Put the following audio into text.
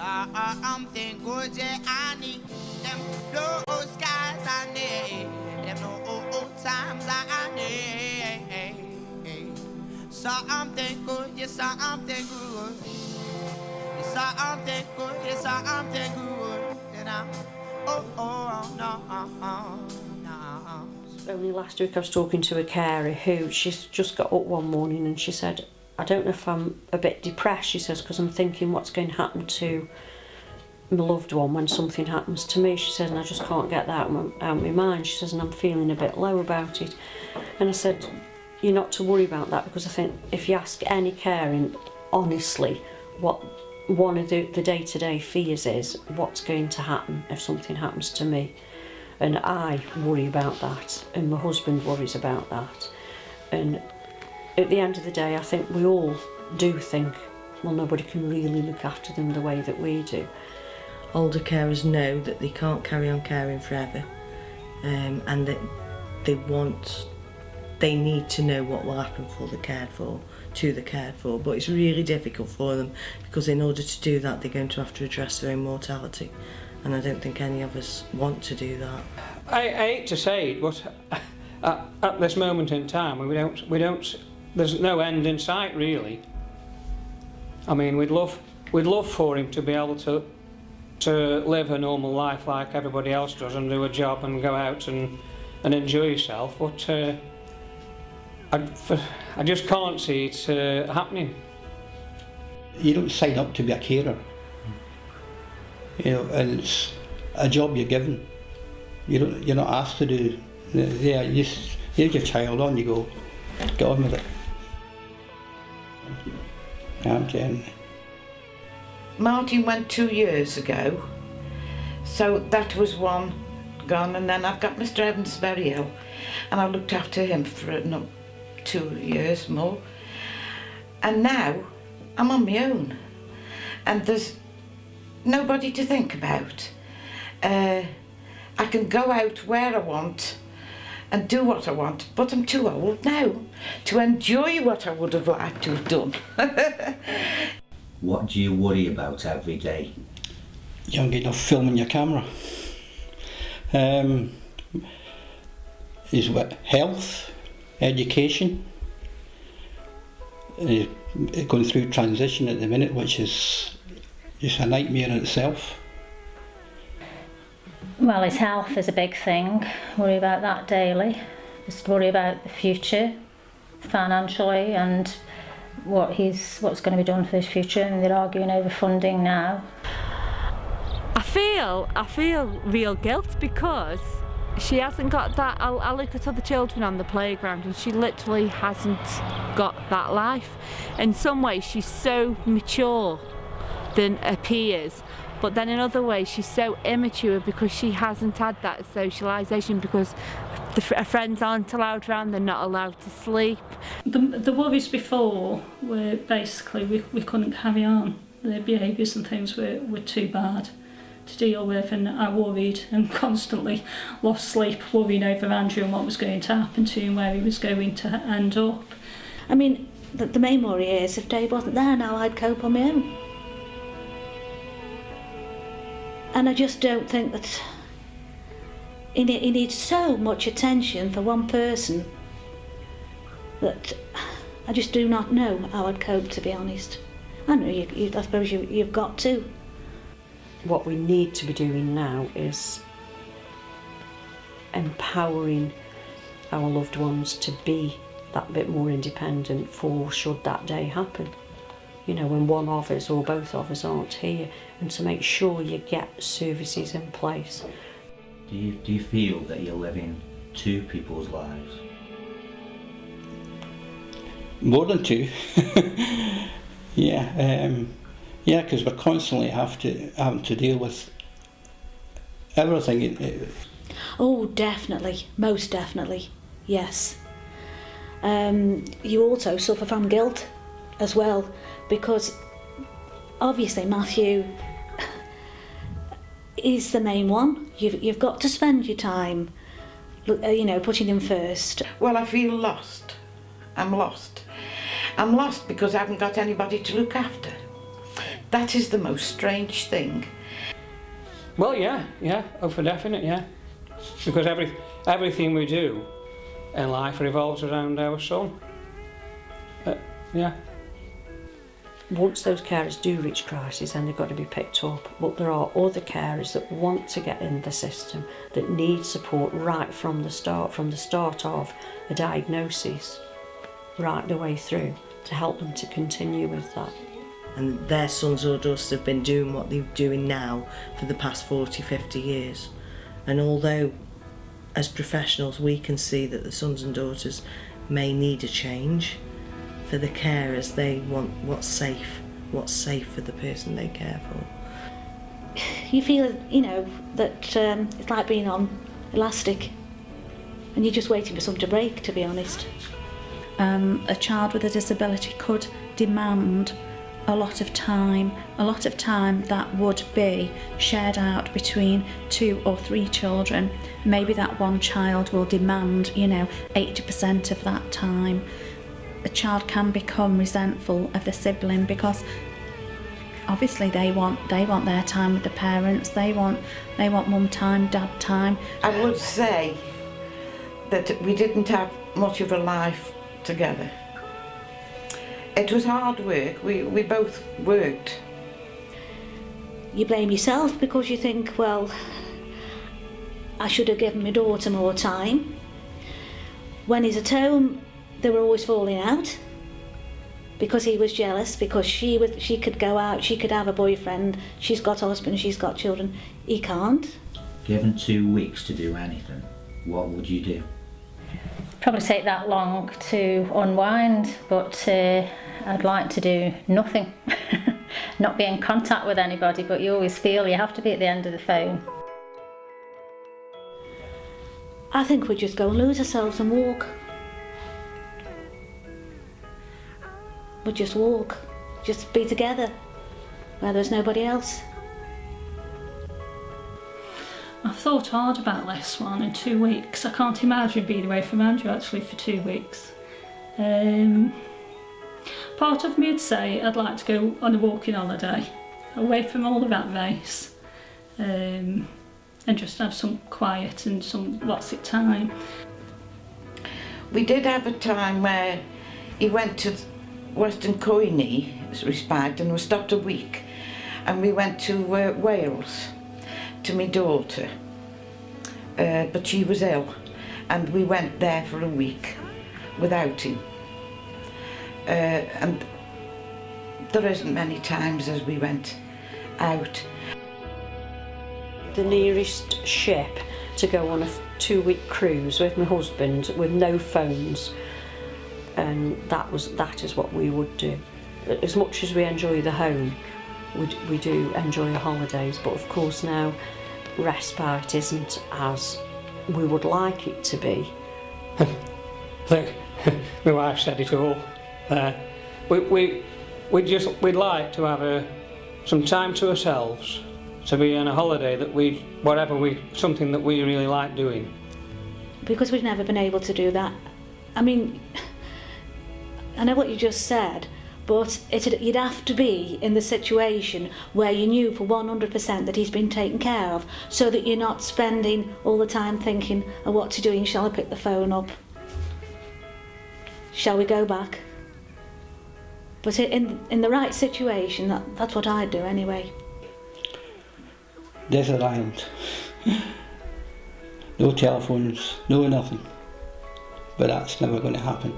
Something good, yeah, I need them blue skies, I need them old times, I need something good, yeah, something good, yeah, something good, yeah, something good, and I'm no. Only last week I was talking to a carer who she's just got up one morning and she said, I don't know if I'm a bit depressed, she says, because I'm thinking what's going to happen to my loved one when something happens to me. She says, and I just can't get that out of my mind. She says, and I'm feeling a bit low about it. And I said, you're not to worry about that, because I think if you ask any caring honestly what one of the day-to-day fears is, what's going to happen if something happens to me. And I worry about that, and my husband worries about that. And at the end of the day, I think we all do think, well, nobody can really look after them the way that we do. Older carers know that they can't carry on caring forever, and that they need to know what will happen to the cared for, but it's really difficult for them, because in order to do that they're going to have to address their own mortality, and I don't think any of us want to do that. I hate to say it, but at this moment in time we don't there's no end in sight, really. I mean, we'd love for him to be able to live a normal life like everybody else does, and do a job and go out and enjoy yourself, but I just can't see it happening. You don't sign up to be a carer, you know, and it's a job you're given. You're not asked to do. Yeah, here's your child, on you go, get on with it. I'm telling you. Martin went 2 years ago, so that was one gone, and then I've got Mr. Evans very ill, and I looked after him for 2 years more, and now I'm on my own, and there's nobody to think about. I can go out where I want and do what I want, but I'm too old now to enjoy what I would have liked to have done. What do you worry about every day? You don't get enough film in your camera. Is what? Health, education. Going through transition at the minute, which is just a nightmare in itself. Well, his health is a big thing. Worry about that daily. Just worry about the future, financially, and what's going to be done for his future. And they're arguing over funding now. I feel real guilt, because she hasn't got that. I look at other children on the playground, and she literally hasn't got that life. In some ways, she's so mature than her peers. But then in other ways she's so immature, because she hasn't had that socialisation, because her friends aren't allowed around, they're not allowed to sleep. The worries before were basically we couldn't carry on. Their behaviours and things were too bad to deal with, and I worried and constantly lost sleep worrying over Andrew and what was going to happen to him, where he was going to end up. I mean, the main worry is if Dave wasn't there now, I'd cope on my own. And I just don't think that he needs so much attention for one person that I just do not know how I'd cope, to be honest. I know I suppose you've got to. What we need to be doing now is empowering our loved ones to be that bit more independent for should that day happen. You know, when one of us or both of us aren't here, and to make sure you get services in place. Do you feel that you're living 2 people's lives? More than 2. Yeah, because we're constantly having to deal with everything. Oh, definitely, most definitely, yes. You also suffer from guilt as well, because obviously Matthew is the main one. You've got to spend your time, putting him first. Well, I feel lost. I'm lost. I'm lost because I haven't got anybody to look after. That is the most strange thing. Well, yeah, oh, for definite, yeah. Because everything we do in life revolves around our son. Yeah. Once those carers do reach crisis, then they've got to be picked up. But there are other carers that want to get in the system, that need support right from the start of a diagnosis, right the way through, to help them to continue with that. And their sons or daughters have been doing what they're doing now for the past 40, 50 years. And although as professionals we can see that the sons and daughters may need a change, for the carers they want what's safe for the person they care for. You feel, you know, that it's like being on elastic and you're just waiting for something to break, to be honest. A child with a disability could demand a lot of time that would be shared out between 2 or 3 children. Maybe that one child will demand, 80% of that time. A child can become resentful of the sibling because obviously they want their time with the parents. They want mum time, dad time. I would say that we didn't have much of a life together. It was hard work. We both worked. You blame yourself because you think, well, I should have given my daughter more time. When he's at home, they were always falling out because he was jealous, because she could go out, she could have a boyfriend, she's got a husband, she's got children. He can't. Given 2 weeks to do anything, what would you do? Probably take that long to unwind, but I'd like to do nothing. Not be in contact with anybody, but you always feel you have to be at the end of the phone. I think we'd just go and lose ourselves and walk. We'd just walk, just be together where there's nobody else. I've thought hard about this one in 2 weeks. I can't imagine being away from Andrew actually for 2 weeks. Part of me would say I'd like to go on a walking holiday, away from all of that race, and just have some quiet and some lots of time. We did have a time where he went to Western Coiney, Riverside, and we stopped a week, and we went to Wales to my daughter, but she was ill, and we went there for a week without him. And there isn't many times as we went out. The nearest ship to go on a 2-week cruise with my husband with no phones, and that is what we would do. As much as we enjoy the home, we do enjoy our holidays, but of course now respite isn't as we would like it to be. I think my wife said it all. We'd like to have some time to ourselves, to be on a holiday that something that we really like doing. Because we've never been able to do that. I mean, I know what you just said, but you'd have to be in the situation where you knew for 100% that he's been taken care of, so that you're not spending all the time thinking of what to do. Shall I pick the phone up? Shall we go back? But in the right situation, that's what I'd do anyway. Desert island. No telephones, no nothing. But that's never going to happen.